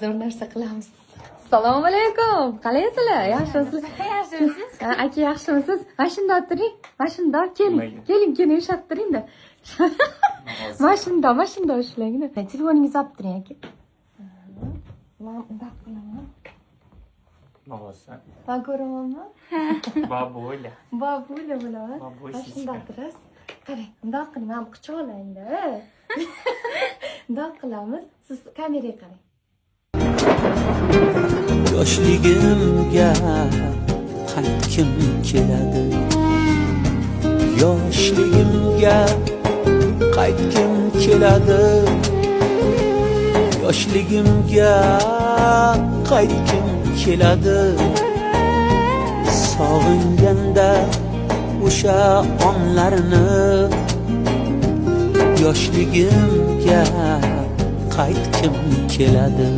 zo'r narsa qilamiz. Assalomu alaykum. Qalaysizlar? Yaxshimisizlar? Yaxshimisiz? Aka yaxshimisiz? Mashina o'tiring. Mashina keling. Keling, ushlab turing-da. Mashina ushlang-da. Telefoningizni olib turing aka. Men undaq qilaman. Navosa. Va ko'ramanmi? Babuля. Babuля bo'laman. Babuля. Mashina o'tirasiz. Qarang, undaq qiling, meni quchoqlangda. Undaq qilamiz. Siz kameraga qarang. Yoshligimga qaytgim keladi. Yoshligimga qaytgim keladi. Yoshligimga qaytgim keladi. Sog'inganda o'sha onlarni. Yoshligimga qaytgim keladi.